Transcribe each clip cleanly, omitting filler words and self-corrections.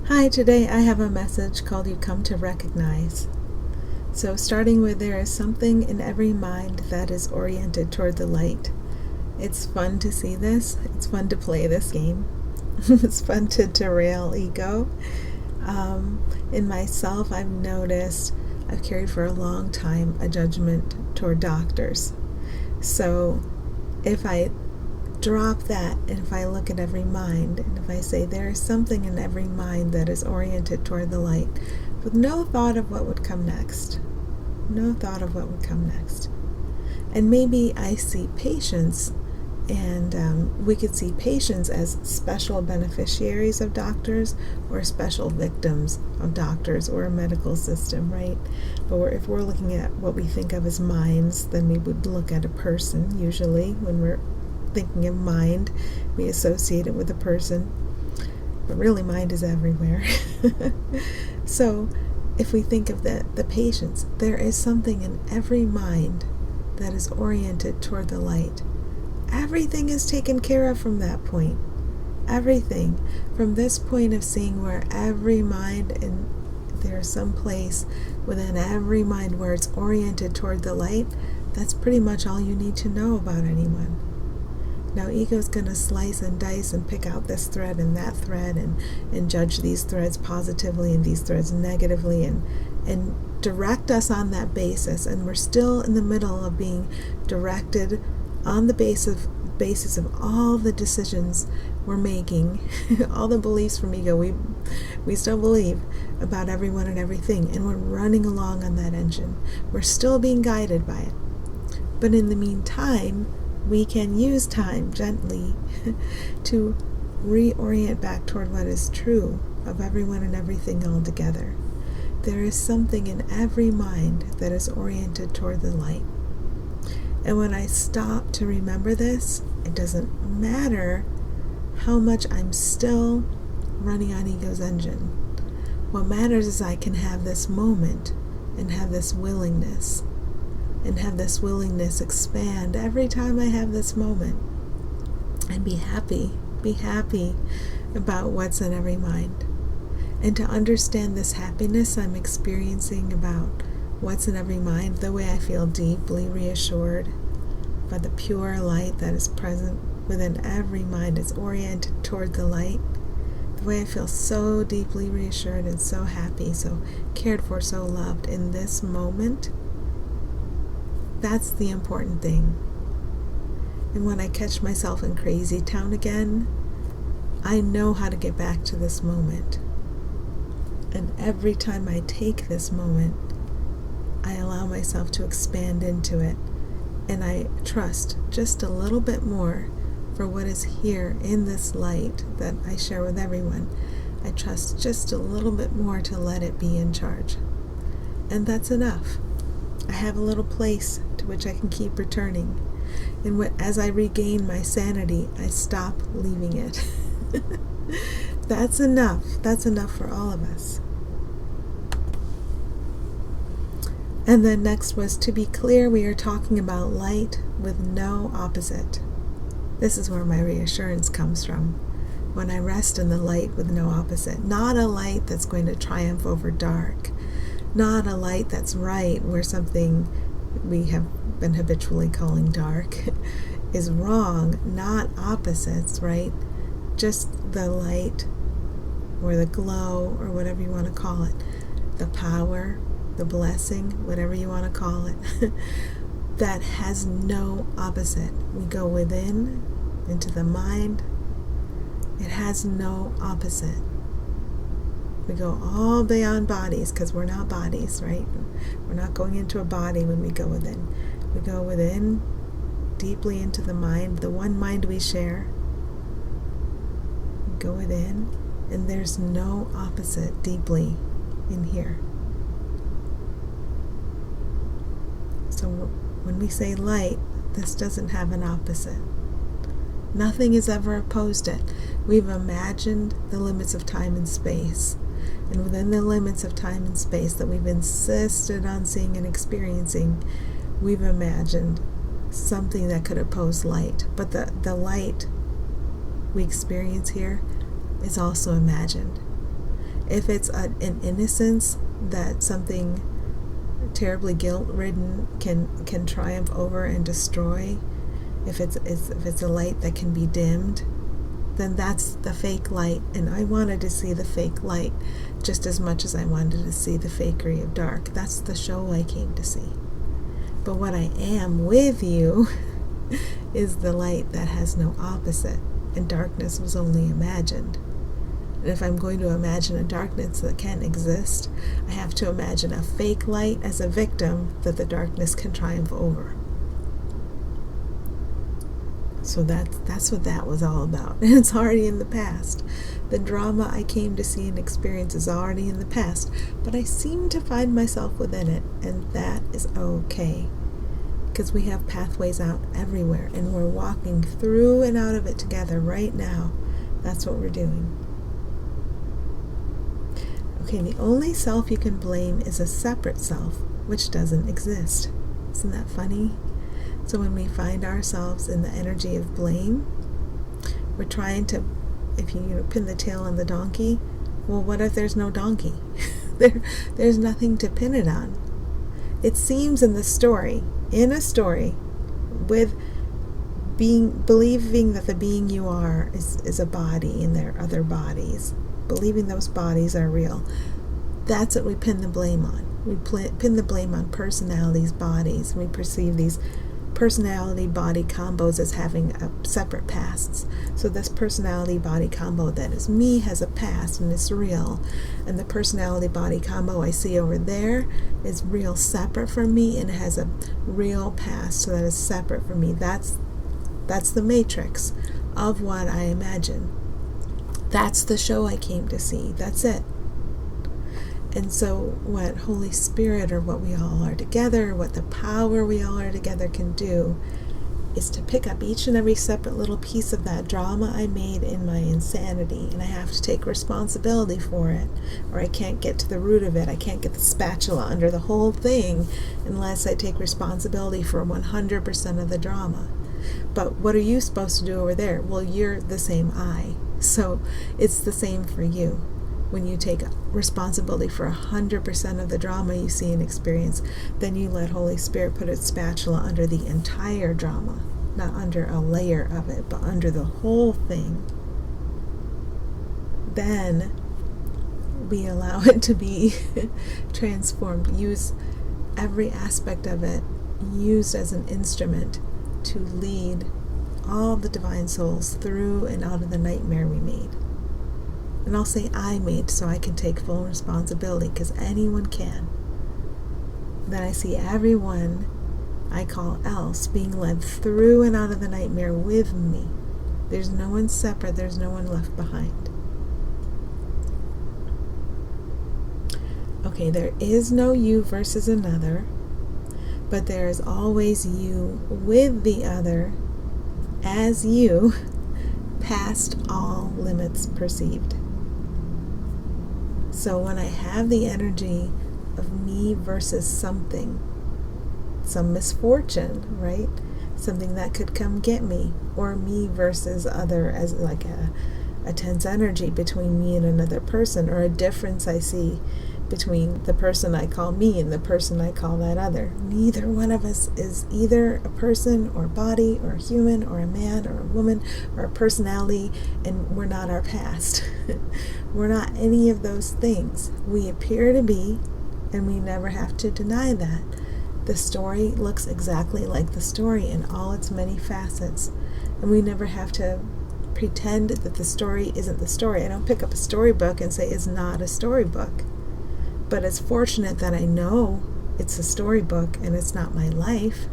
Hi, today I have a message called You Come to Recognize. So starting with there is something in every mind that is oriented toward the light. It's fun to see this. It's fun to play this game. It's fun to derail ego. In myself, I've noticed I've carried for a long time a judgment toward doctors. So if I drop that and if I look at every mind and if I say there is something in every mind that is oriented toward the light with no thought of what would come next, and maybe I see patients, and we could see patients as special beneficiaries of doctors or special victims of doctors or a medical system, right? But if we're looking at what we think of as minds, then we would look at a person. Usually when we're thinking of mind, we associate it with a person, but really mind is everywhere. So if we think of the patients, there is something in every mind that is oriented toward the light. Everything is taken care of from that point. Everything. From this point of seeing where every mind, and there's some place within every mind where it's oriented toward the light, that's pretty much all you need to know about anyone. Now, ego's going to slice and dice and pick out this thread and that thread and judge these threads positively and these threads negatively and direct us on that basis. And we're still in the middle of being directed on the basis of all the decisions we're making, all the beliefs from ego. We still believe about everyone and everything, and we're running along on that engine. We're still being guided by it. But in the meantime, we can use time gently to reorient back toward what is true of everyone and everything all together. There is something in every mind that is oriented toward the light. And when I stop to remember this, it doesn't matter how much I'm still running on ego's engine. What matters is I can have this moment and have this willingness. And have this willingness expand every time I have this moment. And be happy about what's in every mind. And to understand this happiness I'm experiencing about what's in every mind, the way I feel deeply reassured by the pure light that is present within every mind, is oriented toward the light, the way I feel so deeply reassured and so happy, so cared for, so loved in this moment, that's the important thing. And when I catch myself in crazy town again, I know how to get back to this moment. And every time I take this moment, I allow myself to expand into it. And I trust just a little bit more for what is here in this light that I share with everyone. I trust just a little bit more to let it be in charge. And that's enough. I have a little place to which I can keep returning. And as I regain my sanity, I stop leaving it. That's enough. That's enough for all of us. And then next was, to be clear, we are talking about light with no opposite. This is where my reassurance comes from. When I rest in the light with no opposite. Not a light that's going to triumph over dark. Not a light that's right, where something we have been habitually calling dark is wrong. Not opposites, right? Just the light or the glow or whatever you want to call it. The power, the blessing, whatever you want to call it, that has no opposite. We go within, into the mind. It has no opposite. We go all beyond bodies, because we're not bodies, right? We're not going into a body when we go within. We go within, deeply into the mind, the one mind we share. We go within, and there's no opposite deeply in here. So when we say light, this doesn't have an opposite. Nothing has ever opposed it. We've imagined the limits of time and space. And within the limits of time and space that we've insisted on seeing and experiencing, we've imagined something that could oppose light. But the light we experience here is also imagined. If it's an innocence that something terribly guilt-ridden can triumph over and destroy, if it's a light that can be dimmed, then that's the fake light. And I wanted to see the fake light just as much as I wanted to see the fakery of dark. That's the show I came to see. But what I am with you is the light that has no opposite, and darkness was only imagined. And if I'm going to imagine a darkness that can't exist, I have to imagine a fake light as a victim that the darkness can triumph over. So that's what that was all about. And it's already in the past. The drama I came to see and experience is already in the past, but I seem to find myself within it, and that is okay. Because we have pathways out everywhere, and we're walking through and out of it together right now. That's what we're doing. Okay, the only self you can blame is a separate self, which doesn't exist. Isn't that funny? So when we find ourselves in the energy of blame, we're trying to, if you pin the tail on the donkey, well, what if there's no donkey? There's nothing to pin it on. It seems in a story, with believing that the being you are is a body and there are other bodies, believing those bodies are real. That's what we pin the blame on. We pin the blame on personalities, bodies. We perceive these personality-body combos as having separate pasts. So this personality-body combo that is me has a past and it's real. And the personality-body combo I see over there is real separate from me and it has a real past, so that is separate from me. That's the matrix of what I imagine. That's the show I came to see. That's it. And so what Holy Spirit, or what we all are together, what the power we all are together can do, is to pick up each and every separate little piece of that drama I made in my insanity, and I have to take responsibility for it, or I can't get to the root of it. I can't get the spatula under the whole thing unless I take responsibility for 100% of the drama. But what are you supposed to do over there? Well, you're the same I, so it's the same for you. When you take responsibility for 100% of the drama you see and experience, then you let Holy Spirit put its spatula under the entire drama, not under a layer of it, but under the whole thing. Then we allow it to be transformed. Use every aspect of it, used as an instrument to lead all the divine souls through and out of the nightmare we made. And I'll say I made, so I can take full responsibility, because anyone can. Then I see everyone I call else being led through and out of the nightmare with me. There's no one separate, there's no one left behind. Okay, there is no you versus another, but there is always you with the other as you, past all limits perceived. So when I have the energy of me versus something, some misfortune, right? Something that could come get me, or me versus other, as like a tense energy between me and another person, or a difference I see between the person I call me and the person I call that other. Neither one of us is either a person or body or a human or a man or a woman or a personality, and we're not our past. We're not any of those things. We appear to be, and we never have to deny that. The story looks exactly like the story in all its many facets, and we never have to pretend that the story isn't the story. I don't pick up a storybook and say it's not a storybook. But it's fortunate that I know it's a storybook and it's not my life.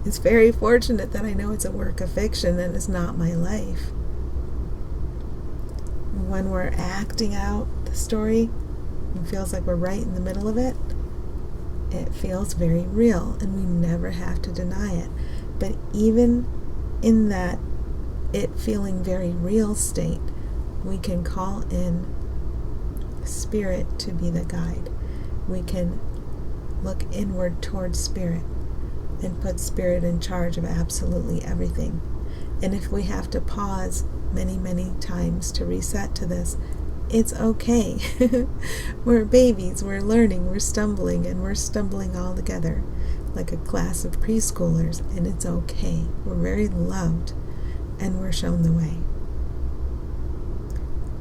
It's very fortunate that I know it's a work of fiction and it's not my life. When we're acting out the story, it feels like we're right in the middle of it. It feels very real, and we never have to deny it. But even in that it feeling very real state, we can call in Spirit to be the guide. We can look inward towards Spirit and put Spirit in charge of absolutely everything. And if we have to pause many, many times to reset to this, It's okay. We're babies, we're learning, we're stumbling, and we're stumbling all together like a class of preschoolers, and it's okay. We're very loved, and we're shown the way.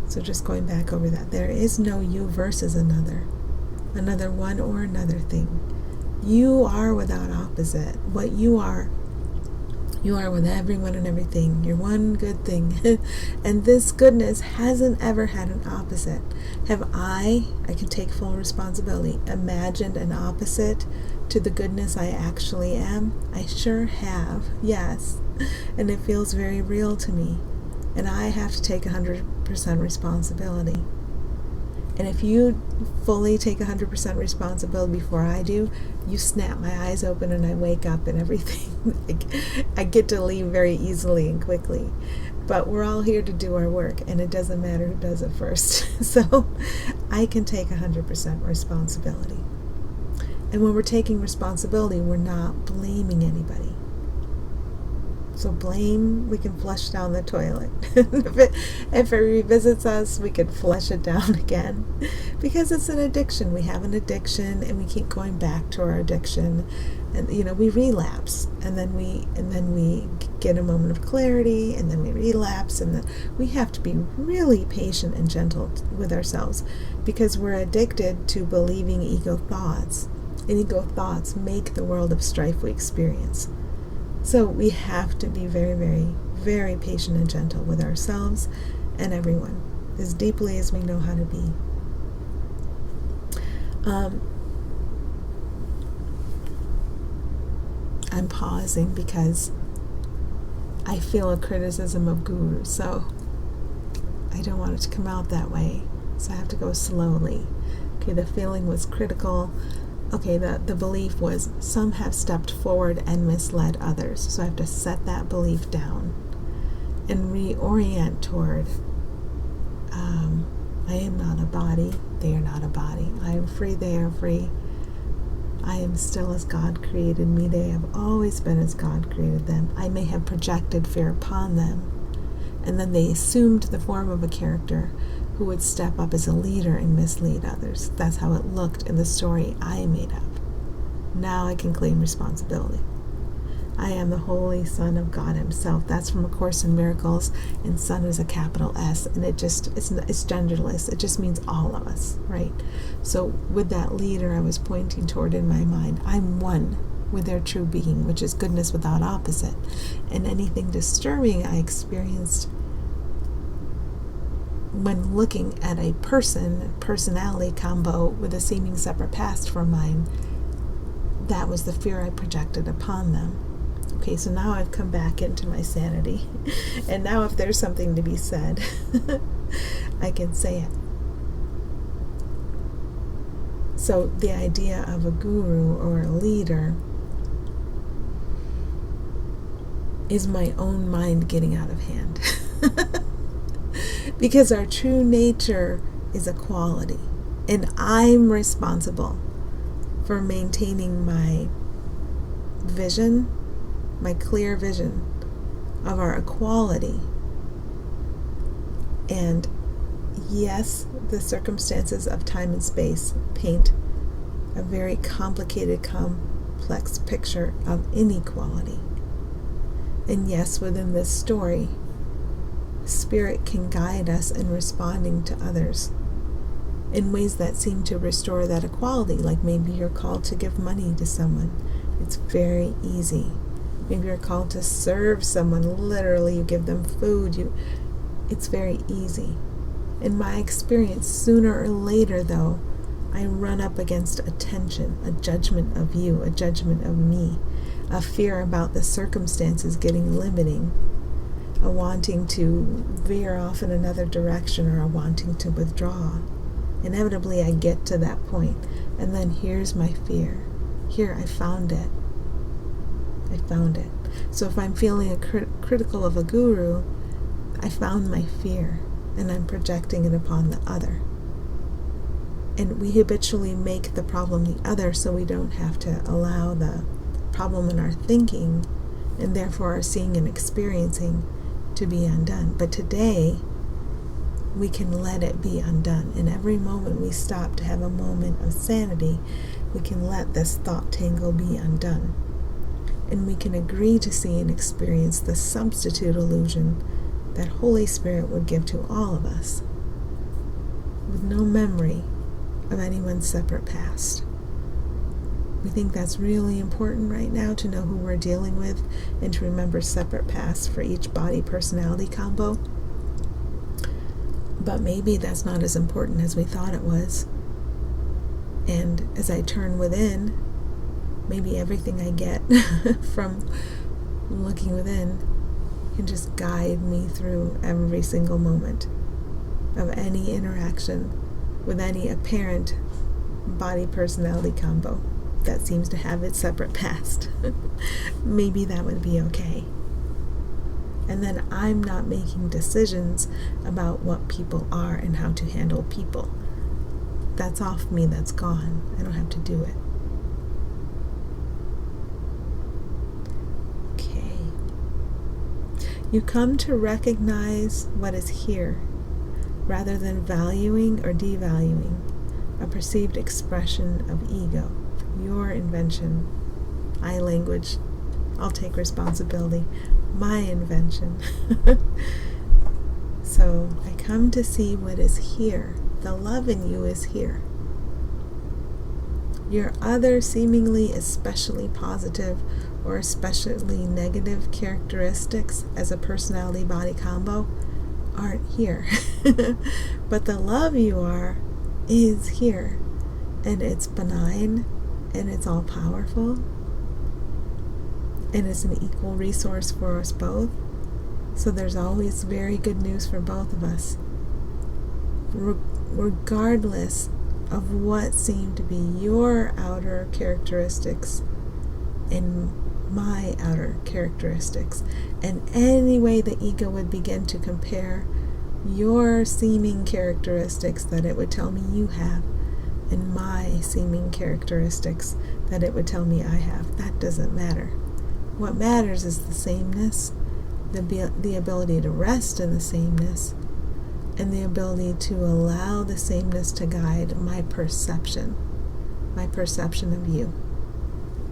So just going back over that, there is no you versus another one or another thing. You are without opposite. What you are with everyone and everything. You're one good thing. And this goodness hasn't ever had an opposite. Have I can take full responsibility, imagined an opposite to the goodness I actually am? I sure have, yes. And it feels very real to me. And I have to take 100% responsibility. And if you fully take 100% responsibility before I do, you snap my eyes open and I wake up and everything. I get to leave very easily and quickly. But we're all here to do our work, and it doesn't matter who does it first. So I can take 100% responsibility. And when we're taking responsibility, we're not blaming anybody. So blame, we can flush down the toilet. If it revisits us, we can flush it down again. Because it's an addiction. We have an addiction, and we keep going back to our addiction. And we relapse, and then we get a moment of clarity, and then we relapse, and then we have to be really patient and gentle with ourselves, because we're addicted to believing ego thoughts. And ego thoughts make the world of strife we experience. So we have to be very, very, very patient and gentle with ourselves and everyone, as deeply as we know how to be. I'm pausing because I feel a criticism of Guru, so I don't want it to come out that way. So I have to go slowly. Okay, the feeling was critical. Okay, the belief was some have stepped forward and misled others. So I have to set that belief down and reorient toward I am not a body, they are not a body. I am free, they are free. I am still as God created me. They have always been as God created them. I may have projected fear upon them. And then they assumed the form of a character who would step up as a leader and mislead others. That's how it looked in the story I made up. Now I can claim responsibility. I am the Holy Son of God Himself. That's from A Course in Miracles, and Son is a capital S, and it's genderless. It just means all of us, right? So with that leader I was pointing toward in my mind, I'm one with their true being, which is goodness without opposite. And anything disturbing I experienced when looking at a personality combo with a seeming separate past from mine, that was the fear I projected upon them. Okay, so now I've come back into my sanity. And now if there's something to be said, I can say it. So the idea of a guru or a leader is my own mind getting out of hand. Because our true nature is equality. And I'm responsible for maintaining my vision, my clear vision of our equality. And yes, the circumstances of time and space paint a very complicated, complex picture of inequality. And yes, within this story, Spirit can guide us in responding to others in ways that seem to restore that equality. Like maybe you're called to give money to someone. It's very easy. Maybe you're called to serve someone. Literally, you give them food. It's very easy. In my experience, sooner or later, though, I run up against a tension, a judgment of you, a judgment of me, a fear about the circumstances getting limiting, a wanting to veer off in another direction, or a wanting to withdraw. Inevitably, I get to that point, and then here's my fear. Here, I found it. I found it. So if I'm feeling critical of a guru, I found my fear, and I'm projecting it upon the other. And we habitually make the problem the other, so we don't have to allow the problem in our thinking, and therefore our seeing and experiencing, to be undone. But today, we can let it be undone. In every moment we stop to have a moment of sanity, we can let this thought tangle be undone. And we can agree to see and experience the substitute illusion that Holy Spirit would give to all of us, with no memory of anyone's separate past. We think that's really important right now, to know who we're dealing with and to remember separate pasts for each body personality combo. But maybe that's not as important as we thought it was. And as I turn within, maybe everything I get from looking within can just guide me through every single moment of any interaction with any apparent body personality combo that seems to have its separate past. Maybe that would be okay. And then I'm not making decisions about what people are and how to handle people. That's off me, that's gone. I don't have to do it. Okay. You come to recognize what is here, rather than valuing or devaluing a perceived expression of ego, your invention. I language, I'll take responsibility. My invention. So I come to see what is here. The love in you is here. Your other seemingly especially positive or especially negative characteristics as a personality body combo aren't here. But the love you are is here. And it's benign, and it's all powerful, and it's an equal resource for us both. So there's always very good news for both of us, regardless of what seem to be your outer characteristics and my outer characteristics. And any way the ego would begin to compare your seeming characteristics that it would tell me you have and my seeming characteristics that it would tell me I have, that doesn't matter. What matters is the sameness, the ability to rest in the sameness, and the ability to allow the sameness to guide my perception of you.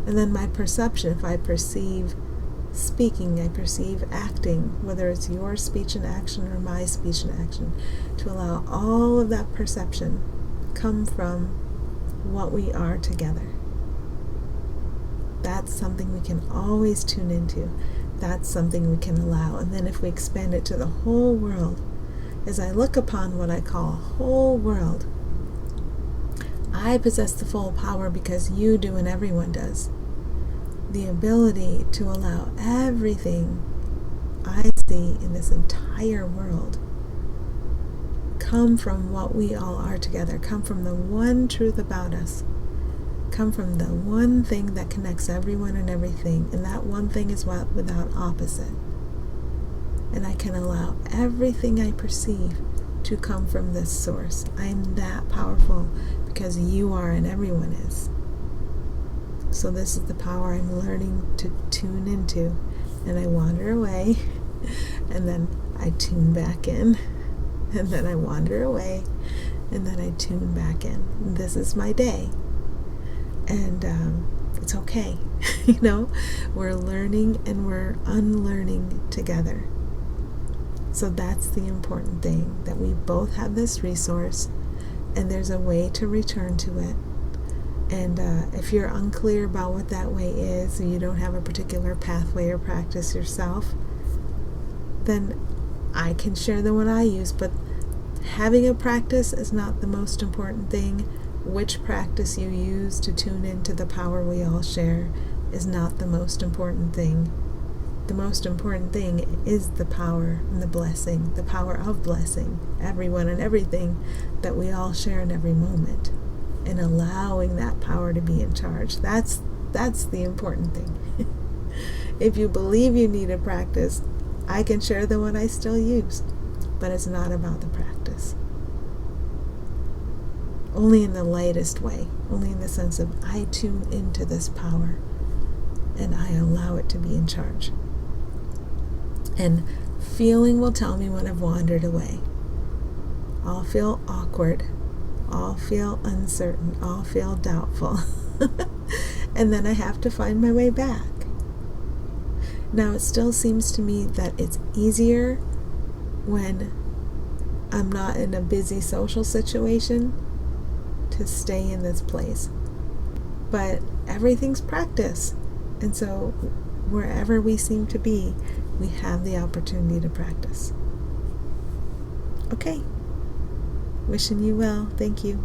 And then my perception, if I perceive speaking, I perceive acting, whether it's your speech and action or my speech and action, to allow all of that perception come from what we are together. That's something we can always tune into. That's something we can allow. And then if we expand it to the whole world, as I look upon what I call a whole world, I possess the full power because you do and everyone does. The ability to allow everything I see in this entire world come from what we all are together, come from the one truth about us, come from the one thing that connects everyone and everything, and that one thing is without opposite. And I can allow everything I perceive to come from this source. I'm that powerful because you are and everyone is. So this is the power I'm learning to tune into. And I wander away, and then I tune back in, and then I wander away, and then I tune back in. And this is my day. And it's okay. We're learning and we're unlearning together. So that's the important thing, that we both have this resource, and there's a way to return to it. And if you're unclear about what that way is, or you don't have a particular pathway or practice yourself, then I can share the one I use. But having a practice is not the most important thing. Which practice you use to tune into the power we all share is not the most important thing. The most important thing is the power and the blessing, the power of blessing everyone and everything that we all share in every moment, and allowing that power to be in charge. That's the important thing. If you believe you need a practice, I can share the one I still use, but it's not about the practice. Only in the lightest way, only in the sense of I tune into this power and I allow it to be in charge. And feeling will tell me when I've wandered away. I'll feel awkward. I'll feel uncertain. I'll feel doubtful. And then I have to find my way back. Now, it still seems to me that it's easier when I'm not in a busy social situation to stay in this place. But everything's practice. And so wherever we seem to be, we have the opportunity to practice. Okay. Wishing you well. Thank you.